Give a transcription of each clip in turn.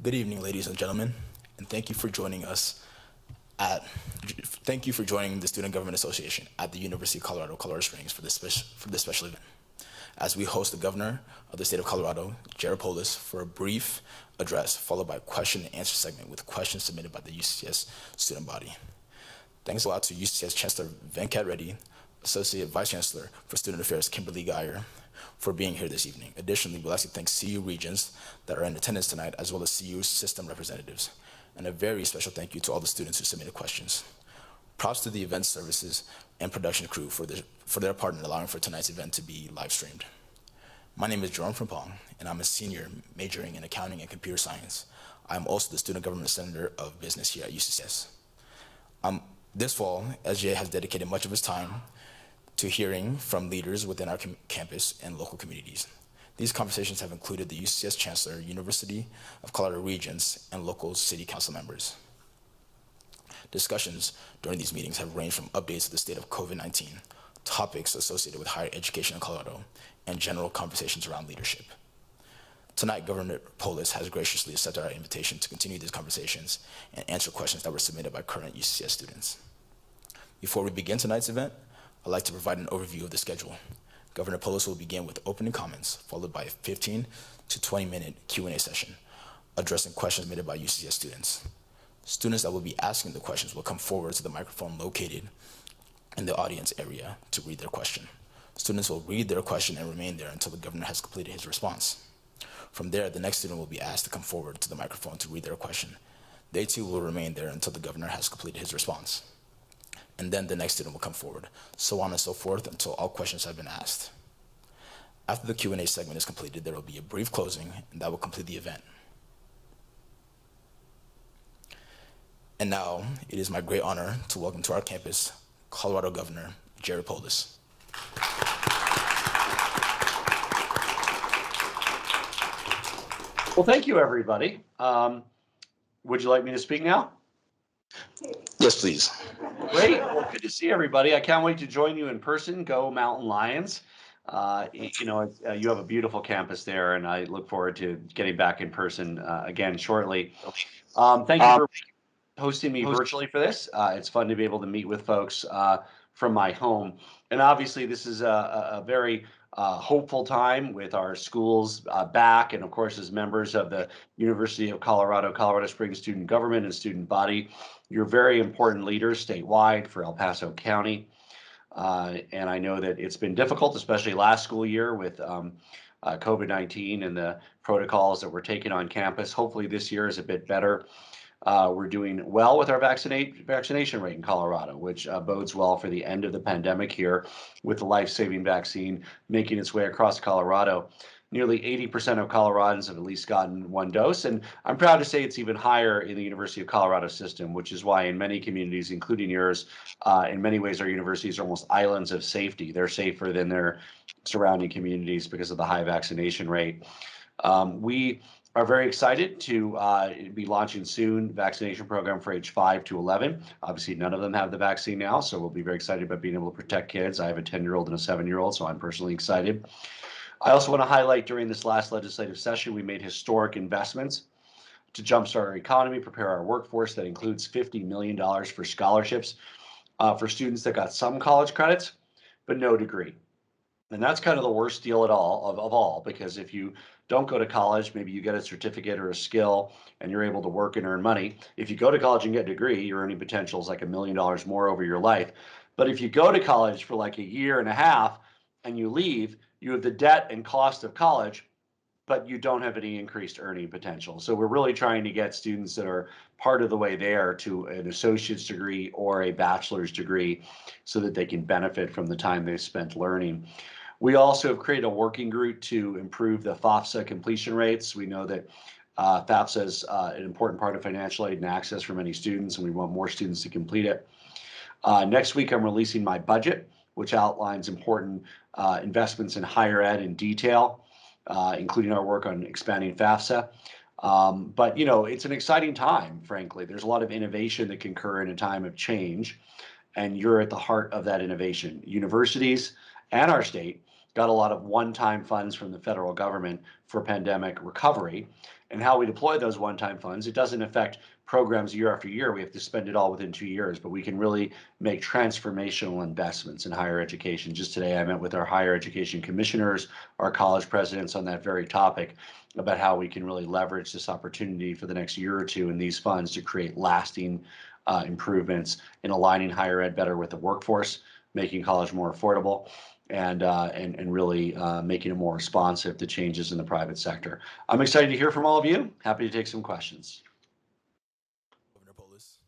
Good evening, ladies and gentlemen, and thank you for joining the Student Government Association at the University of Colorado Springs for this special event. As we host the Governor of the State of Colorado, Polis, for a brief address, followed by a question and answer segment with questions submitted by the UCCS student body. Thanks a lot to UCCS Chancellor Venkat Reddy, Associate Vice Chancellor for Student Affairs Kimberly Geyer, for being here this evening. Additionally, we'd like to thank CU Regents that are in attendance tonight, as well as CU system representatives. And a very special thank you to all the students who submitted questions. Props to the event services and production crew for their part in allowing for tonight's event to be live streamed. My name is Jerome Frimpong, and I'm a senior majoring in accounting and computer science. I'm also the Student Government Center of Business here at UCCS. This fall, SGA has dedicated much of his time to hearing from leaders within our campus and local communities. These conversations have included the UCCS Chancellor, University of Colorado Regents, and local city council members. Discussions during these meetings have ranged from updates of the state of COVID-19, topics associated with higher education in Colorado, and general conversations around leadership. Tonight, Governor Polis has graciously accepted our invitation to continue these conversations and answer questions that were submitted by current UCCS students. Before we begin tonight's event, I'd like to provide an overview of the schedule. Governor Polis will begin with opening comments, followed by a 15 to 20-minute Q&A session, addressing questions submitted by UCCS students. Students that will be asking the questions will come forward to the microphone located in the audience area to read their question. Students will read their question and remain there until the governor has completed his response. From there, the next student will be asked to come forward to the microphone to read their question. They too will remain there until the governor has completed his response. And then the next student will come forward, so on and so forth until all questions have been asked. After the Q&A segment is completed, there will be a brief closing, and that will complete the event. And now, it is my great honor to welcome to our campus, Colorado Governor Jared Polis. Well, thank you, everybody. Would you like me to speak now? Yes, please. Great. Well, good to see everybody. I can't wait to join you in person. Go Mountain Lions. You have a beautiful campus there, and I look forward to getting back in person again shortly. Thank you for hosting me virtually for this. It's fun to be able to meet with folks from my home. And obviously, this is a very hopeful time with our schools back, and of course, as members of the University of Colorado Springs student government and student body, you're very important leaders statewide for El Paso County. And I know that it's been difficult, especially last school year with COVID-19 and the protocols that were taken on campus. Hopefully this year is a bit better. We're doing well with our vaccination rate in Colorado, which bodes well for the end of the pandemic here with the life-saving vaccine making its way across Colorado. Nearly 80% of Coloradans have at least gotten one dose, and I'm proud to say it's even higher in the University of Colorado system, which is why in many communities, including yours, in many ways our universities are almost islands of safety. They're safer than their surrounding communities because of the high vaccination rate. We are very excited to be launching soon vaccination program for age 5 to 11. Obviously, none of them have the vaccine now, so we'll be very excited about being able to protect kids. I have a 10-year-old and a 7-year-old, so I'm personally excited. I also want to highlight during this last legislative session, we made historic investments to jumpstart our economy, prepare our workforce. That includes $50 million for scholarships for students that got some college credits, but no degree. And that's kind of the worst deal of all, because if you don't go to college, maybe you get a certificate or a skill and you're able to work and earn money. If you go to college and get a degree, your earning potential is like $1 million more over your life. But if you go to college for like a year and a half and you leave, you have the debt and cost of college, but you don't have any increased earning potential. So we're really trying to get students that are part of the way there to an associate's degree or a bachelor's degree so that they can benefit from the time they've spent learning. We also have created a working group to improve the Fafsa completion rates. We know that Fafsa is an important part of financial aid and access for many students, and we want more students to complete it. Next week, I'm releasing my budget, which outlines important investments in higher ed in detail, including our work on expanding FAFSA. But, it's an exciting time, frankly. There's a lot of innovation that can occur in a time of change, and you're at the heart of that innovation. Universities and our state got a lot of one-time funds from the federal government for pandemic recovery. and how we deploy those one-time funds. It doesn't affect programs year after year. We have to spend it all within 2 years, but we can really make transformational investments in higher education. Just today, I met with our higher education commissioners, our college presidents on that very topic about how we can really leverage this opportunity for the next year or two in these funds to create lasting improvements in aligning higher ed better with the workforce, making college more affordable, and really making it more responsive to changes in the private sector. I'm excited to hear from all of you. Happy to take some questions. Governor Polis,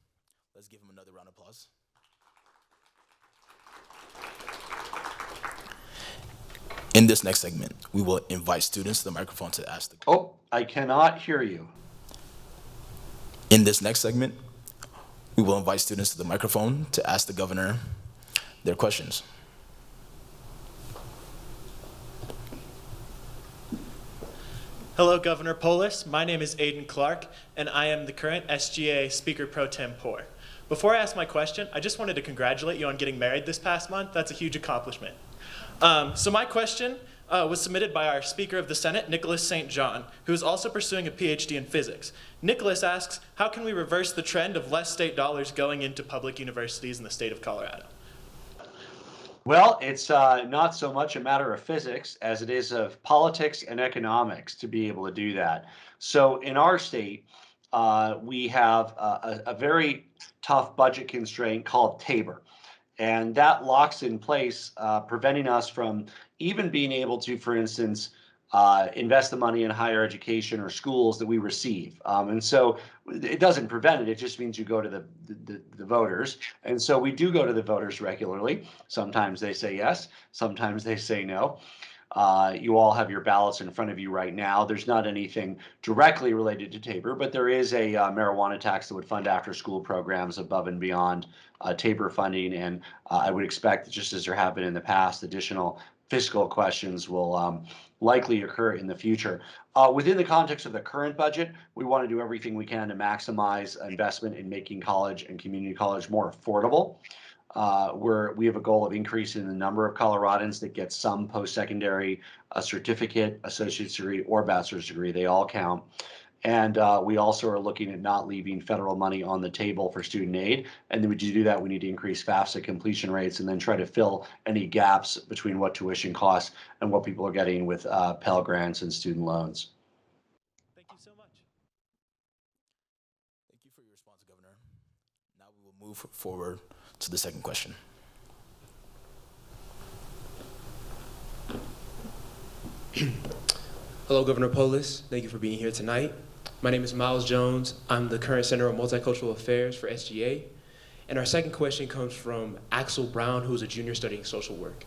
let's give him another round of applause. In this next segment, we will invite students to the microphone to ask the... Oh, I cannot hear you. In this next segment, we will invite students to the microphone to ask the governor their questions. Hello, Governor Polis. My name is Aiden Clark, and I am the current SGA Speaker Pro Tempore. Before I ask my question, I just wanted to congratulate you on getting married this past month. That's a huge accomplishment. So my question was submitted by our Speaker of the Senate, Nicholas St. John, who is also pursuing a PhD in physics. Nicholas asks, how can we reverse the trend of less state dollars going into public universities in the state of Colorado? Well, it's not so much a matter of physics as it is of politics and economics to be able to do that. So in our state, we have a very tough budget constraint called TABOR. And that locks in place, preventing us from even being able to, for instance, invest the money in higher education or schools that we receive. And so it doesn't prevent it. It just means you go to the voters. And so we do go to the voters regularly. Sometimes they say yes. Sometimes they say no. You all have your ballots in front of you right now. There's not anything directly related to TABOR, but there is a marijuana tax that would fund after-school programs above and beyond TABOR funding. And I would expect, just as there have been in the past, additional fiscal questions will likely occur in the future. Within the context of the current budget, we want to do everything we can to maximize investment in making college and community college more affordable. We have a goal of increasing the number of Coloradans that get some post-secondary certificate, associate's degree, or bachelor's degree. They all count. And we also are looking at not leaving federal money on the table for student aid. And then to do that, we need to increase FAFSA completion rates and then try to fill any gaps between what tuition costs and what people are getting with Pell Grants and student loans. Thank you so much. Thank you for your response, Governor. Now we will move forward to the second question. Hello, Governor Polis. Thank you for being here tonight. My name is Miles Jones. I'm the current Center of Multicultural Affairs for SGA. And our second question comes from Axel Brown, who is a junior studying social work.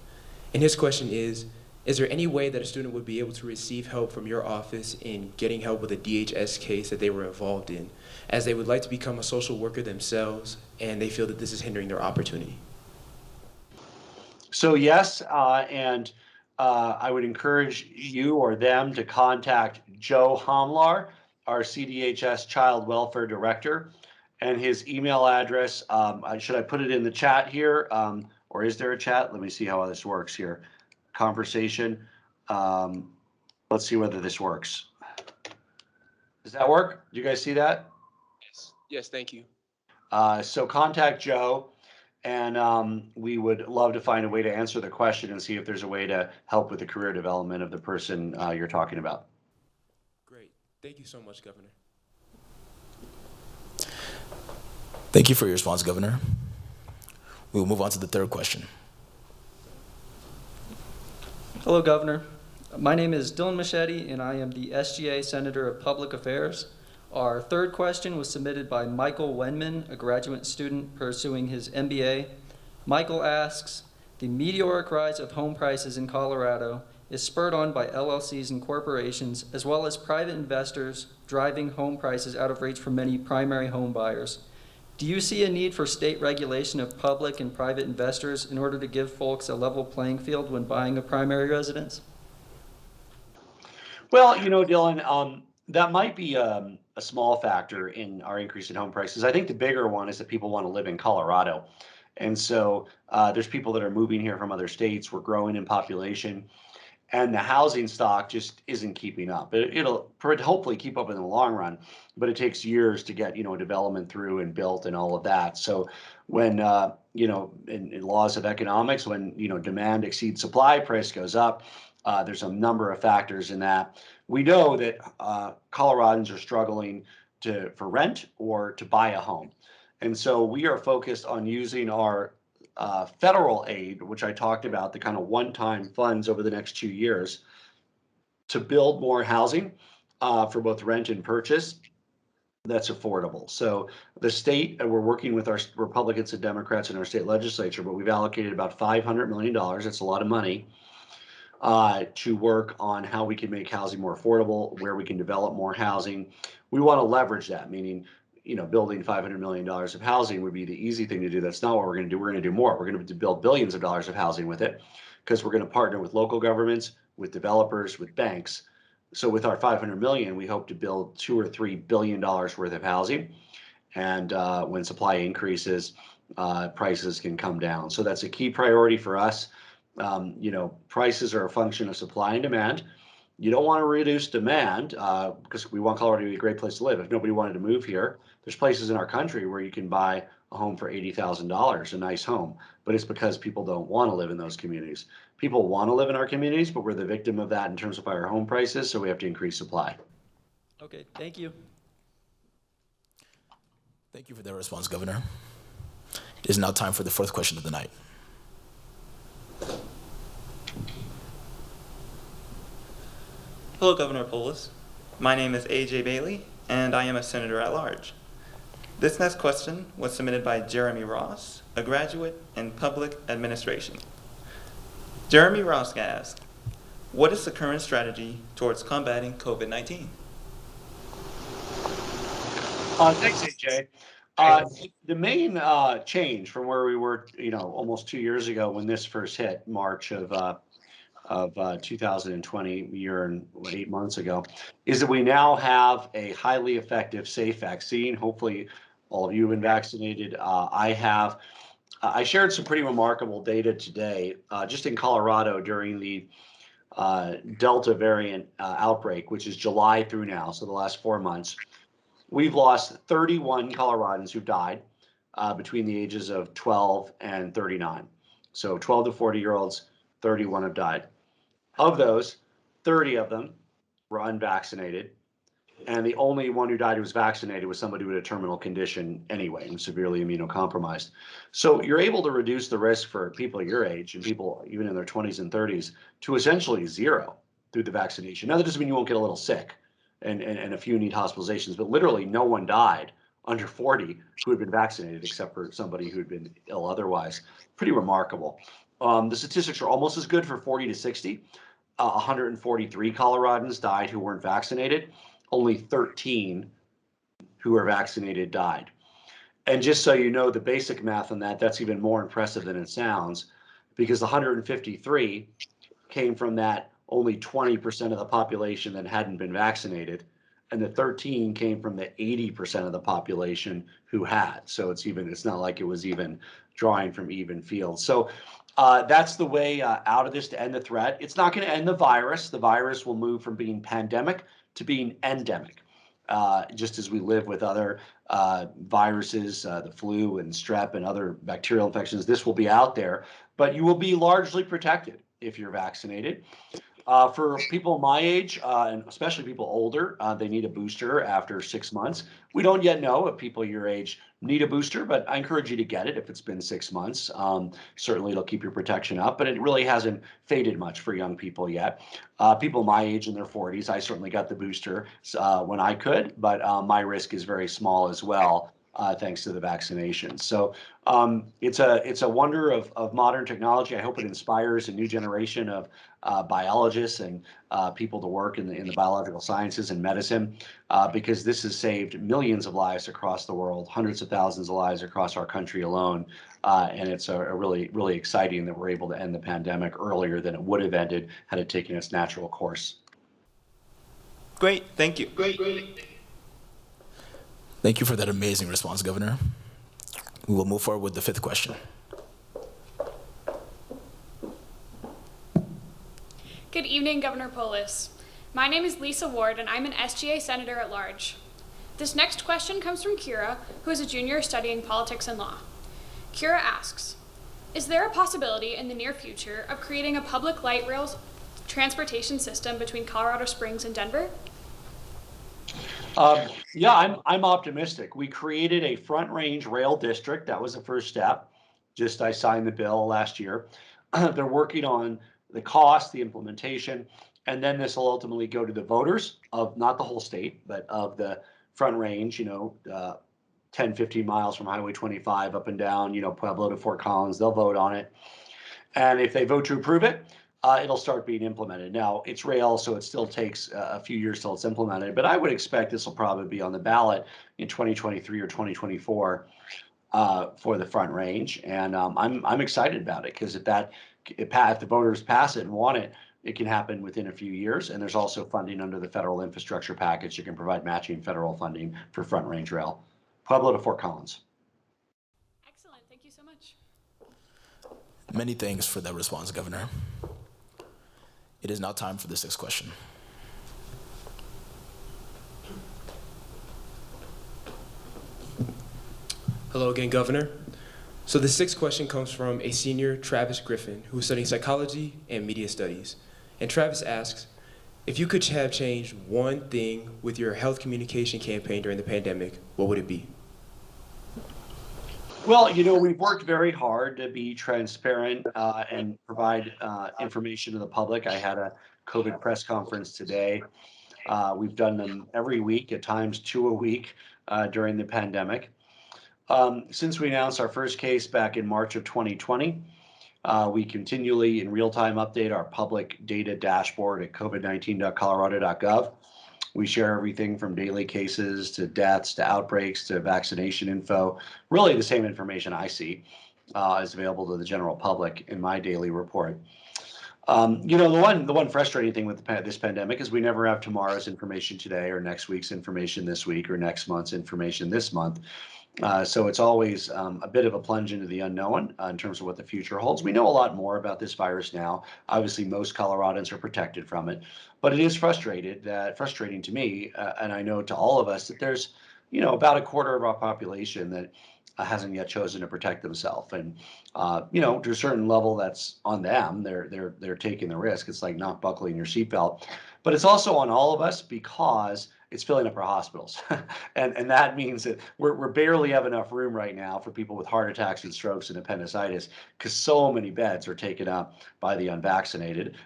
And his question is there any way that a student would be able to receive help from your office in getting help with a DHS case that they were involved in, as they would like to become a social worker themselves and they feel that this is hindering their opportunity? So yes, and I would encourage you or them to contact Joe Homlar, our CDHS Child Welfare Director, and his email address. Should I put it in the chat here, or is there a chat? Let me see how this works here. Conversation. Let's see whether this works. Does that work? Do you guys see that? Yes, thank you. So contact Joe, and we would love to find a way to answer the question and see if there's a way to help with the career development of the person you're talking about. Great. Thank you so much, Governor. Thank you for your response, Governor. We will move on to the third question. Hello, Governor. My name is Dylan Machete, and I am the SGA Senator of Public Affairs. Our third question was submitted by Michael Wenman, a graduate student pursuing his MBA. Michael asks, the meteoric rise of home prices in Colorado is spurred on by LLCs and corporations, as well as private investors driving home prices out of reach for many primary home buyers. Do you see a need for state regulation of public and private investors in order to give folks a level playing field when buying a primary residence? Well, Dylan, that might be a small factor in our increase in home prices. I think the bigger one is that people want to live in Colorado. And so there's people that are moving here from other states. We're growing in population. and the housing stock just isn't keeping up. It'll hopefully keep up in the long run, but it takes years to get development through and built and all of that. So when in laws of economics, when demand exceeds supply, price goes up. There's a number of factors in that. We know that Coloradans are struggling for rent or to buy a home, and so we are focused on using our federal aid, which I talked about, the kind of one-time funds over the next 2 years, to build more housing for both rent and purchase that's affordable. So the state, and we're working with our Republicans and Democrats in our state legislature, but we've allocated about $500 million. That's a lot of money to work on how we can make housing more affordable, where we can develop more housing. We want to leverage that, meaning building $500 million of housing would be the easy thing to do. That's not what we're going to do. We're going to do more. We're going to build billions of dollars of housing with it, because we're going to partner with local governments, with developers, with banks. So with our $500 million, we hope to build $2 or $3 billion worth of housing. And when supply increases, prices can come down. So that's a key priority for us. Prices are a function of supply and demand. You don't want to reduce demand because we want Colorado to be a great place to live. If nobody wanted to move here, there's places in our country where you can buy a home for $80,000, a nice home, but it's because people don't want to live in those communities. People want to live in our communities, but we're the victim of that in terms of higher home prices, so we have to increase supply. Okay, thank you. Thank you for that response, Governor. It is now time for the fourth question of the night. Hello, Governor Polis. My name is A.J. Bailey, and I am a senator at large. This next question was submitted by Jeremy Ross, a graduate in public administration. Jeremy Ross asked, what is the current strategy towards combating COVID-19? Thanks, AJ. The main change from where we were, almost 2 years ago when this first hit, March of 2020, a year and 8 months ago, is that we now have a highly effective, safe vaccine. Hopefully, all of you have been vaccinated. I shared some pretty remarkable data today, just in Colorado during the Delta variant outbreak, which is July through now, so the last 4 months. We've lost 31 Coloradans who've died between the ages of 12 and 39. So 12 to 40-year-olds, 31 have died. Of those, 30 of them were unvaccinated, and the only one who died who was vaccinated was somebody with a terminal condition anyway and severely immunocompromised. So you're able to reduce the risk for people your age and people even in their 20s and 30s to essentially zero through the vaccination. Now, that doesn't mean you won't get a little sick and a few need hospitalizations, but literally no one died under 40 who had been vaccinated except for somebody who had been ill otherwise. Pretty remarkable. The statistics are almost as good for 40 to 60. 143 Coloradans died who weren't vaccinated. Only 13 who were vaccinated died. And just so you know the basic math on that, that's even more impressive than it sounds, because the 153 came from that only 20% of the population that hadn't been vaccinated, and the 13 came from the 80% of the population who had. So it's not like it was even drawing from even fields. So that's the way out of this to end the threat. It's not going to end the virus. The virus will move from being pandemic to being endemic, just as we live with other viruses, the flu and strep and other bacterial infections. This will be out there, but you will be largely protected if you're vaccinated. For people my age, and especially people older, they need a booster after 6 months. We don't yet know if people your age need a booster, but I encourage you to get it if it's been 6 months. Certainly it'll keep your protection up, but it really hasn't faded much for young people yet. People my age in their 40s, I certainly got the booster when I could, but my risk is very small as well, thanks to the vaccination. So it's a wonder of modern technology. I hope it inspires a new generation of biologists and people to work in the biological sciences and medicine, because this has saved millions of lives across the world, hundreds of thousands of lives across our country alone. And it's a really, really exciting that we're able to end the pandemic earlier than it would have ended had it taken its natural course. Great, thank you. Great. Thank you for that amazing response, Governor. We will move forward with the fifth question. Good evening, Governor Polis. My name is Lisa Ward, and I'm an SGA Senator at Large. This next question comes from Kira, who is a junior studying politics and law. Kira asks, is there a possibility in the near future of creating a public light rail transportation system between Colorado Springs and Denver? Yeah, I'm optimistic. We created a Front Range Rail District. That was the first step. I signed the bill last year. They're working on the cost, the implementation, and then this will ultimately go to the voters of not the whole state, but of the Front Range, 10, 15 miles from Highway 25 up and down, Pueblo to Fort Collins. They'll vote on it. And if they vote to approve it, it'll start being implemented. Now, it's rail, so it still takes a few years till it's implemented, but I would expect this will probably be on the ballot in 2023 or 2024 for the Front Range. And I'm excited about it because if the voters pass it and want it, it can happen within a few years. And there's also funding under the federal infrastructure package. You can provide matching federal funding for Front Range Rail, Pueblo to Fort Collins. Excellent. Thank you so much. Many thanks for that response, Governor. It is now time for the sixth question. Hello again, Governor. So the sixth question comes from a senior, Travis Griffin, who is studying psychology and media studies. And Travis asks, if you could have changed one thing with your health communication campaign during the pandemic, what would it be? Well, we've worked very hard to be transparent and provide information to the public. I had a COVID press conference today. We've done them every week, at times 2 a week during the pandemic. Since we announced our first case back in March of 2020, we continually in real time update our public data dashboard at covid19.colorado.gov. We share everything from daily cases to deaths to outbreaks to vaccination info. Really the same information I see is available to the general public in my daily report. The one frustrating thing with this pandemic is we never have tomorrow's information today or next week's information this week or next month's information this month. So it's always a bit of a plunge into the unknown in terms of what the future holds. We know a lot more about this virus now. Obviously, most Coloradans are protected from it, but it is frustrating to me, and I know to all of us that there's, about a quarter of our population that hasn't yet chosen to protect themselves, and to a certain level, that's on them. They're taking the risk. It's like not buckling your seatbelt, but it's also on all of us because it's filling up our hospitals. and that means that we're barely have enough room right now for people with heart attacks and strokes and appendicitis because so many beds are taken up by the unvaccinated.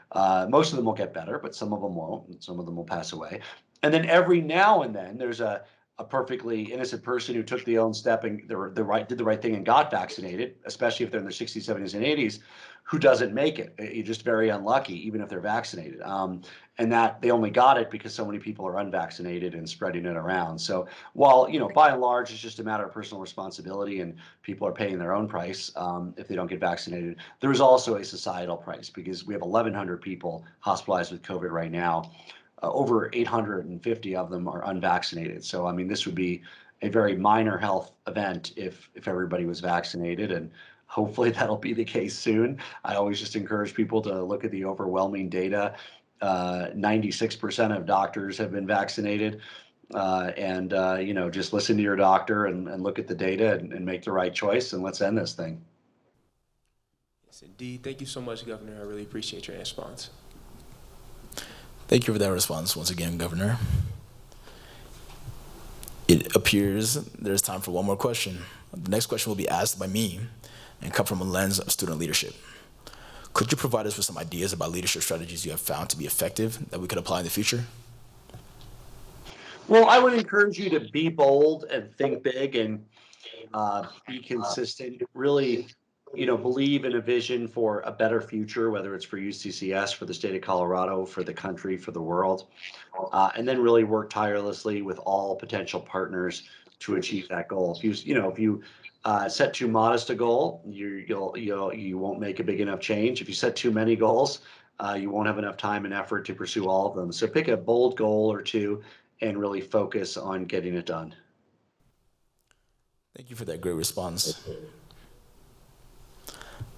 Most of them will get better, but some of them won't, and some of them will pass away. And then every now and then there's a perfectly innocent person who took the own step and did the right thing and got vaccinated, especially if they're in their 60s, 70s, and 80s, who doesn't make it. You're just very unlucky, even if they're vaccinated. And that they only got it because so many people are unvaccinated and spreading it around. So while, by and large, it's just a matter of personal responsibility and people are paying their own price if they don't get vaccinated, there is also a societal price because we have 1,100 people hospitalized with COVID right now. Over 850 of them are unvaccinated. So, this would be a very minor health event if everybody was vaccinated, and hopefully that'll be the case soon. I always just encourage people to look at the overwhelming data. 96% of doctors have been vaccinated. Just listen to your doctor and look at the data and make the right choice, and let's end this thing. Yes, indeed. Thank you so much, Governor. I really appreciate your response. Thank you for that response once again, Governor. It appears there's time for one more question. The next question will be asked by me and come from a lens of student leadership. Could you provide us with some ideas about leadership strategies you have found to be effective that we could apply in the future? Well, I would encourage you to be bold and think big and be consistent. Really, believe in a vision for a better future, whether it's for UCCS, for the state of Colorado, for the country, for the world, and then really work tirelessly with all potential partners to achieve that goal. If you set too modest a goal, you won't make a big enough change. If you set too many goals, you won't have enough time and effort to pursue all of them. So pick a bold goal or two and really focus on getting it done. Thank you for that great response.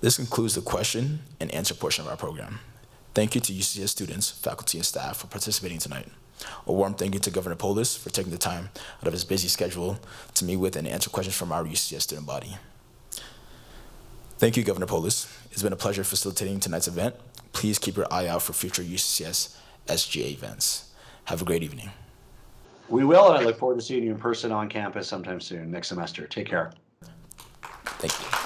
This concludes the question and answer portion of our program. Thank you to UCCS students, faculty, and staff for participating tonight. A warm thank you to Governor Polis for taking the time out of his busy schedule to meet with and answer questions from our UCCS student body. Thank you, Governor Polis. It's been a pleasure facilitating tonight's event. Please keep your eye out for future UCCS SGA events. Have a great evening. We will, and I look forward to seeing you in person on campus sometime soon next semester. Take care. Thank you.